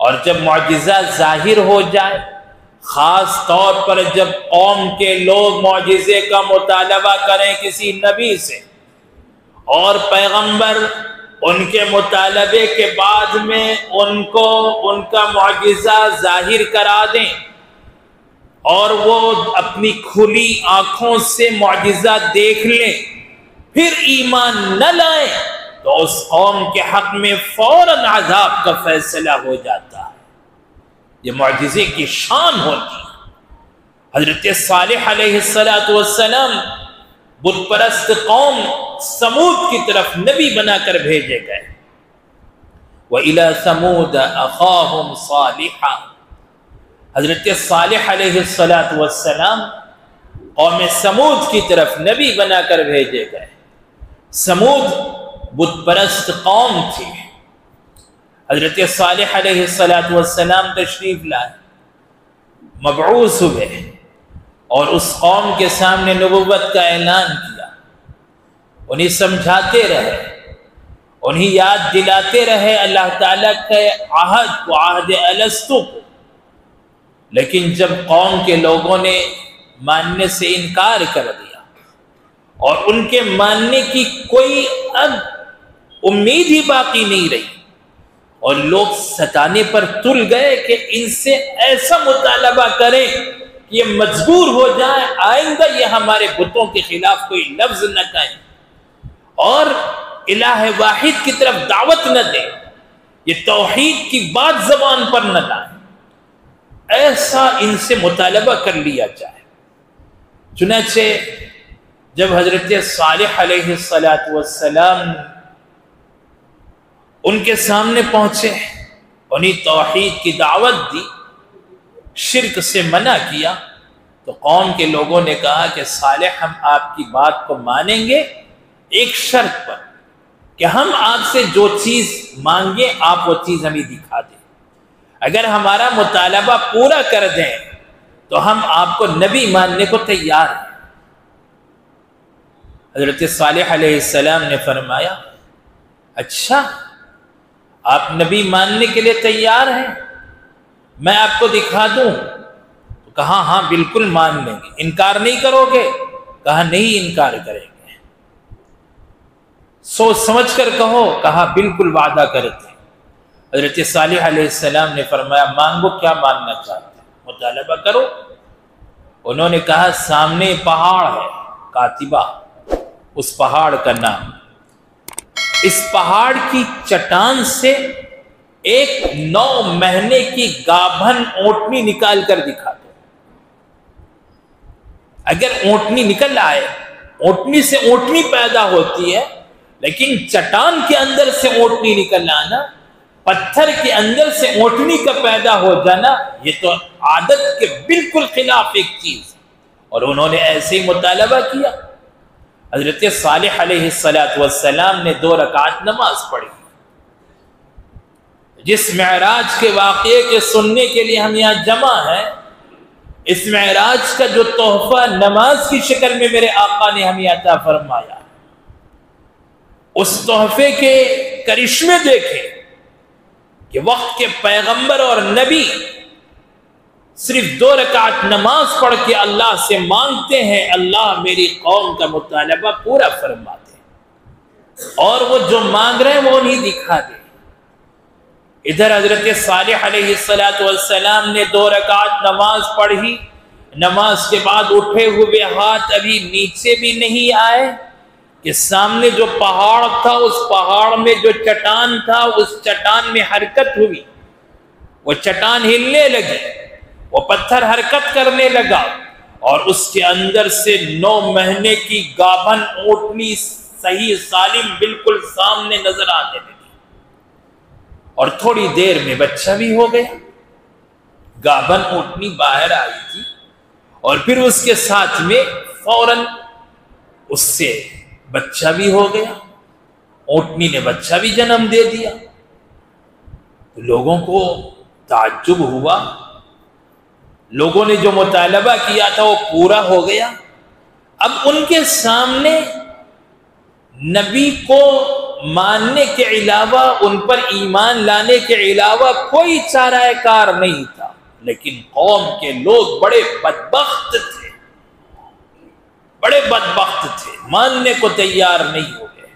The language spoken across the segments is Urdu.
اور جب معجزہ ظاہر ہو جائے، خاص طور پر جب قوم کے لوگ معجزے کا مطالبہ کریں کسی نبی سے اور پیغمبر ان کے مطالبے کے بعد میں ان کو ان کا معجزہ ظاہر کرا دیں اور وہ اپنی کھلی آنکھوں سے معجزہ دیکھ لیں، پھر ایمان نہ لائیں، تو اس قوم کے حق میں فوراً عذاب کا فیصلہ ہو جاتا ہے۔ یہ معجزے کی شان ہوتی ہے۔ حضرت صالح علیہ السلام بت پرست قوم سمود کی طرف نبی بنا کر بھیجے گئے۔ وَإِلَى ثَمُودَ أَخَاهُمْ صَالِحًا، حضرت صالح علیہ السلام قوم سمود کی طرف نبی بنا کر بھیجے گئے۔ سمود بت پرست قوم تھی۔ حضرت صالح علیہ السلام تشریف لائے، مبعوث ہوئے اور اس قوم کے سامنے نبوت کا اعلان کیا، انہیں سمجھاتے رہے، انہیں یاد دلاتے رہے اللہ تعالیٰ کے عہد کو، عہد الستو کو۔ لیکن جب قوم کے لوگوں نے ماننے سے انکار کر دیا اور ان کے ماننے کی کوئی اب امید ہی باقی نہیں رہی اور لوگ ستانے پر تل گئے کہ ان سے ایسا مطالبہ کریں کہ یہ مجبور ہو جائیں آئندہ یہ ہمارے بتوں کے خلاف کوئی لفظ نہ کہیں اور الہ واحد کی طرف دعوت نہ دیں، یہ توحید کی بات زبان پر نہ لائیں، ایسا ان سے مطالبہ کر لیا جائے۔ چنانچہ جب حضرت صالح علیہ السلام ان کے سامنے پہنچے، انہیں توحید کی دعوت دی، شرک سے منع کیا، تو قوم کے لوگوں نے کہا کہ صالح ہم آپ کی بات کو مانیں گے ایک شرط پر کہ ہم آپ سے جو چیز مانگیں آپ وہ چیز ہمیں دکھا دیں، اگر ہمارا مطالبہ پورا کر دیں تو ہم آپ کو نبی ماننے کو تیار ہیں۔ حضرت صالح علیہ السلام نے فرمایا اچھا آپ نبی ماننے کے لیے تیار ہیں، میں آپ کو دکھا دوں؟ تو کہا ہاں بالکل مان لیں گے، انکار نہیں کرو گے؟ کہا نہیں انکار کریں گے۔ سوچ سمجھ کر کہو؟ کہا بالکل وعدہ کرتے ہیں۔ حضرت صالح علیہ السلام نے فرمایا مانگو، کیا ماننا چاہتے ہیں، مطالبہ کرو۔ انہوں نے کہا سامنے پہاڑ ہے قاتبہ، اس پہاڑ کا نام، اس پہاڑ کی چٹان سے ایک 9 مہینے کی گابھن اونٹنی نکال کر دکھا دو۔ اگر اونٹنی نکل آئے، اونٹنی سے اونٹنی پیدا ہوتی ہے لیکن چٹان کے اندر سے اونٹنی نکل آنا، پتھر کے اندر سے اونٹنی کا پیدا ہو جانا، یہ تو عادت کے بالکل خلاف ایک چیز۔ اور انہوں نے ایسے ہی مطالبہ کیا۔ حضرت صالح علیہ السلام نے 2 رکعت نماز پڑھی۔ جس معراج کے واقعے کے سننے کے لیے ہم یہاں جمع ہیں، اس معراج کا جو تحفہ نماز کی شکل میں میرے آقا نے ہمیں عطا فرمایا، اس تحفے کے کرشمے دیکھیں کہ وقت کے پیغمبر اور نبی صرف 2 رکعت نماز پڑھ کے اللہ سے مانگتے ہیں اللہ میری قوم کا مطالبہ پورا فرما دے، اور وہ جو مانگ رہے ہیں وہ انہیں دکھا دے۔ ادھر حضرت صالح علیہ السلام نے 2 رکعت نماز پڑھی، نماز کے بعد اٹھے ہوئے ہاتھ ابھی نیچے بھی نہیں آئے کہ سامنے جو پہاڑ تھا اس پہاڑ میں جو چٹان تھا اس چٹان میں حرکت ہوئی، وہ چٹان ہلنے لگی، وہ پتھر حرکت کرنے لگا اور اس کے اندر سے 9 مہینے کی گابھن اونٹنی صحیح سالم بالکل سامنے نظر آنے لگی، اور تھوڑی دیر میں بچہ بھی ہو گیا۔ گابھن اونٹنی باہر آئی تھی اور پھر اس کے ساتھ میں فوراً اس سے بچہ بھی ہو گیا، اونٹنی نے بچہ بھی جنم دے دیا۔ تو لوگوں کو تعجب ہوا، لوگوں نے جو مطالبہ کیا تھا وہ پورا ہو گیا۔ اب ان کے سامنے نبی کو ماننے کے علاوہ، ان پر ایمان لانے کے علاوہ کوئی چارہ کار نہیں تھا، لیکن قوم کے لوگ بڑے بدبخت تھے، بڑے بدبخت تھے، ماننے کو تیار نہیں ہو گئے۔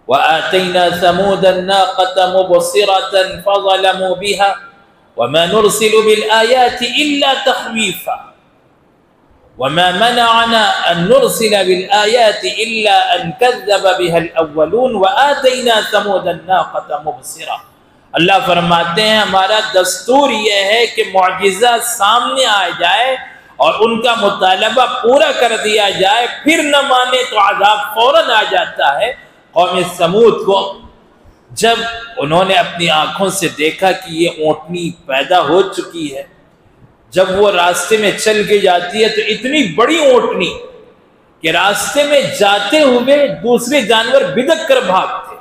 وَآتَيْنَا ثَمُودَ النَّاقَةَ مُبْصِرَةً فَظَلَمُوا بِهَا وَمَا نُرْسِلُ بِالْآيَاتِ إِلَّا تَخْوِيفًا وَمَا مَنَعَنَا أَن نُرْسِلَ بِالْآيَاتِ إِلَّا أَن كَذَّبَ بِهَا الْأَوَّلُونَ وَآتَيْنَا ثَمُودَ النَّاقَةَ مُبْصِرَةً۔ اللہ فرماتے ہیں ہمارا دستور یہ ہے کہ معجزہ سامنے آ جائے اور ان کا مطالبہ پورا کر دیا جائے، پھر نہ مانے تو عذاب فوراً آ جاتا ہے۔ قوم سمود کو جب انہوں نے اپنی آنکھوں سے دیکھا کہ یہ اونٹنی پیدا ہو چکی ہے، جب وہ راستے میں چل کے جاتی ہے تو اتنی بڑی اونٹنی کہ راستے میں جاتے ہوئے دوسرے جانور بدک کر بھاگتے،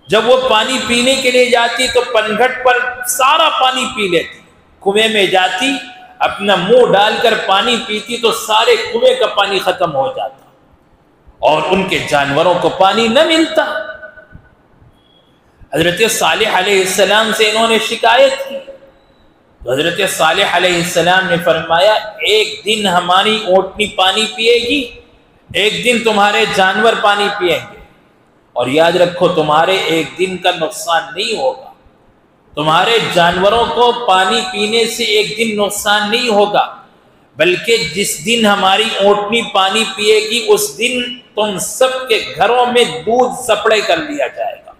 جب وہ پانی پینے کے لیے جاتی تو پنگھٹ پر سارا پانی پی لیتی، کنویں میں جاتی اپنا منہ ڈال کر پانی پیتی تو سارے کنویں کا پانی ختم ہو جاتا اور ان کے جانوروں کو پانی نہ ملتا۔ حضرت صالح علیہ السلام سے انہوں نے شکایت کی تو حضرت صالح علیہ السلام نے فرمایا ایک دن ہماری اونٹنی پانی پیے گی، ایک دن تمہارے جانور پانی پیئیں گے، اور یاد رکھو تمہارے ایک دن کا نقصان نہیں ہوگا، تمہارے جانوروں کو پانی پینے سے ایک دن نقصان نہیں ہوگا، بلکہ جس دن ہماری اونٹنی پانی پیے گی اس دن تم سب کے گھروں میں دودھ سپلائی کر لیا جائے گا،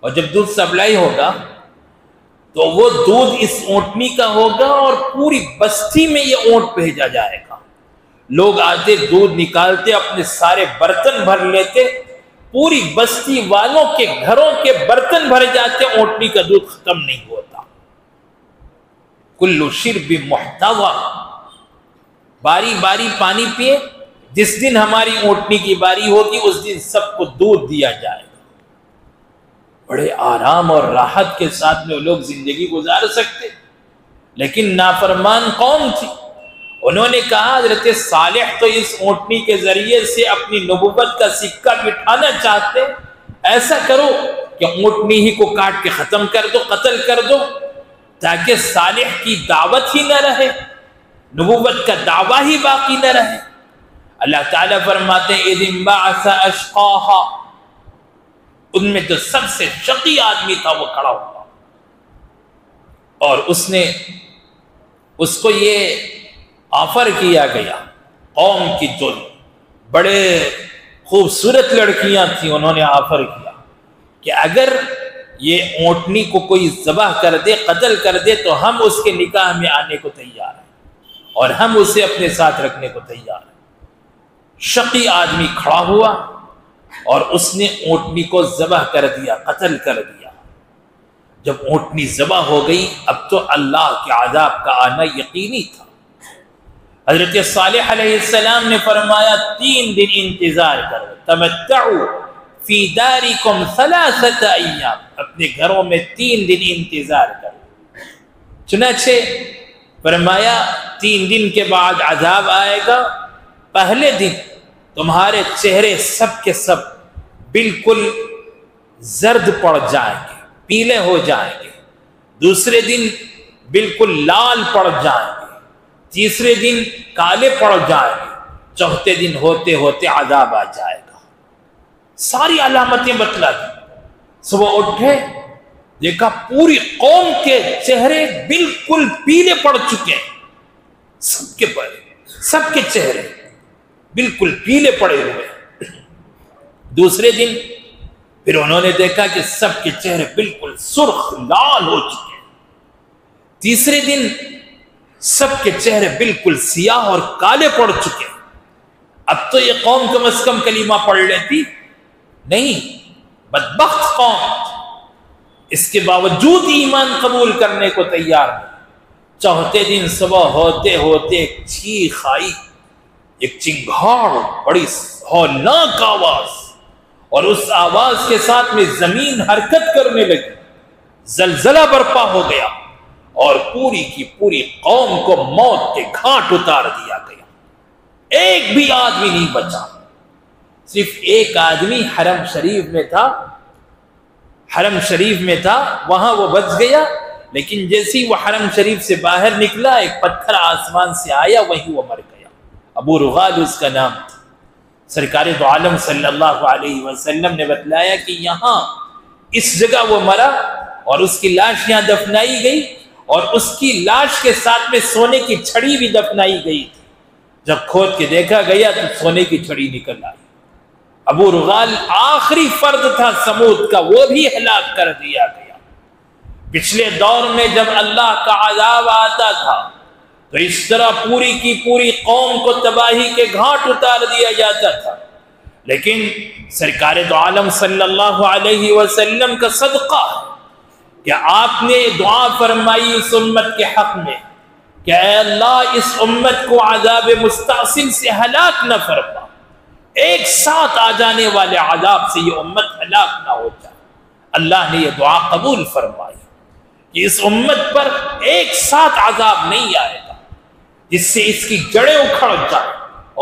اور جب دودھ سپلائی ہوگا تو وہ دودھ اس اونٹنی کا ہوگا اور پوری بستی میں یہ اونٹ بھیجا جائے گا، لوگ آتے دودھ نکالتے اپنے سارے برتن بھر لیتے، پوری بستی والوں کے گھروں کے برتن بھر جاتے، اونٹنی کا دودھ ختم نہیں ہوتا۔ کلو شرب محتوی، باری باری پانی پیے، جس دن ہماری اونٹنی کی باری ہوگی اس دن سب کو دودھ دیا جائے گا۔ بڑے آرام اور راحت کے ساتھ میں لوگ زندگی گزار سکتے، لیکن نافرمان قوم تھی، انہوں نے کہا حضرت صالح تو اس اونٹنی کے ذریعے سے اپنی نبوت کا سکہ بٹھانا چاہتے، ایسا کرو کہ اونٹنی ہی کو کاٹ کے ختم کر دو، قتل کر دو، تاکہ صالح کی دعوت ہی نہ رہے، نبوت کا دعویٰ ہی باقی نہ رہے۔ اللہ تعالیٰ فرماتے ہیں اذ انبعث اشقاها، ان میں جو سب سے شقی آدمی تھا وہ کھڑا ہوا اور اس کو یہ آفر کیا گیا، قوم کی جو بڑے خوبصورت لڑکیاں تھیں انہوں نے آفر کیا کہ اگر یہ اونٹنی کو کوئی ذبح کر دے، قتل کر دے تو ہم اس کے نکاح میں آنے کو تیار ہیں اور ہم اسے اپنے ساتھ رکھنے کو تیار ہیں۔ شقی آدمی کھڑا ہوا اور اس نے اونٹنی کو ذبح کر دیا، قتل کر دیا۔ جب اونٹنی ذبح ہو گئی اب تو اللہ کے عذاب کا آنا یقینی تھا۔ حضرت صالح علیہ السلام نے فرمایا 3 دن انتظار کرو، تمتعوا فی دارکم 3 ایام، اپنے گھروں میں 3 دن انتظار کرو۔ چنانچہ فرمایا 3 دن کے بعد عذاب آئے گا، پہلے دن تمہارے چہرے سب کے سب بالکل زرد پڑ جائیں گے، پیلے ہو جائیں گے، دوسرے دن بالکل لال پڑ جائیں گے، تیسرے دن کالے پڑ جائیں گے، چوتھے دن ہوتے ہوتے عذاب آ جائے گا۔ ساری علامتیں بتلا دی۔ صبح اٹھے دیکھا پوری قوم کے چہرے بالکل پیلے پڑ چکے ہیں، سب کے چہرے بالکل پیلے پڑے ہوئے۔ دوسرے دن پھر انہوں نے دیکھا کہ سب کے چہرے بالکل سرخ لال ہو چکے ہیں۔ تیسرے دن سب کے چہرے بالکل سیاہ اور کالے پڑ چکے ہیں۔ اب تو یہ قوم کم از کم کلمہ پڑھ لیتی، نہیں، بدبخت قوم، اس کے باوجود ایمان قبول کرنے کو تیار نہیں۔ چوتھے دن صبح ہوتے ہوتے ایک چیخ آئی، ایک چنگھاڑ، بڑی ہولناک آواز، اور اس آواز کے ساتھ میں زمین حرکت کرنے لگی، زلزلہ برپا ہو گیا اور پوری کی پوری قوم کو موت کے گھاٹ اتار دیا گیا، ایک بھی آدمی نہیں بچا۔ صرف ایک آدمی حرم شریف میں تھا، وہاں وہ بچ گیا، لیکن جیسے وہ حرم شریف سے باہر نکلا ایک پتھر آسمان سے آیا، وہیں وہ مر گیا۔ ابو رغال اس کا نام تھا۔ سرکار دو عالم صلی اللہ علیہ وسلم نے بتلایا کہ یہاں اس جگہ وہ مرا اور اس کی لاش یہاں دفنائی گئی، اور اس کی لاش کے ساتھ میں سونے کی چھڑی بھی دفنائی گئی تھی۔ جب کھود کے دیکھا گیا تو سونے کی چھڑی نکل آئی۔ ابو رغال آخری فرد تھا سمود کا، وہ بھی ہلاک کر دیا گیا۔ پچھلے دور میں جب اللہ کا عذاب آتا تھا تو اس طرح پوری کی پوری قوم کو تباہی کے گھاٹ اتار دیا جاتا تھا، لیکن سرکار دو عالم صلی اللہ علیہ وسلم کا صدقہ ہے کہ آپ نے دعا فرمائی اس امت کے حق میں کہ اے اللہ اس امت کو عذاب مستعصل سے ہلاک نہ فرما، ایک ساتھ آ جانے والے عذاب سے یہ امت ہلاک نہ ہو جائے۔ اللہ نے یہ دعا قبول فرمائی کہ اس امت پر ایک ساتھ عذاب نہیں آئے گا جس سے اس کی جڑیں اکھڑ جائے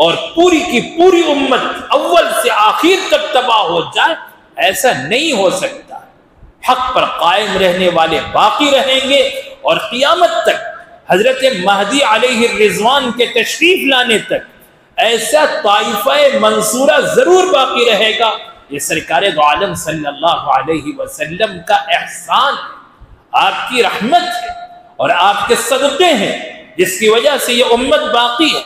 اور پوری کی پوری امت اول سے آخر تک تباہ ہو جائے، ایسا نہیں ہو سکتا۔ حق پر قائم رہنے والے باقی رہیں گے اور قیامت تک حضرت مہدی علیہ الرضوان کے تشریف لانے تک ایسا طائفہ منصورہ ضرور باقی رہے گا۔ یہ سرکار دو عالم صلی اللہ علیہ وسلم کا احسان ہے، آپ کی رحمت ہے اور آپ کے صدقے ہیں جس کی وجہ سے یہ امت باقی ہے۔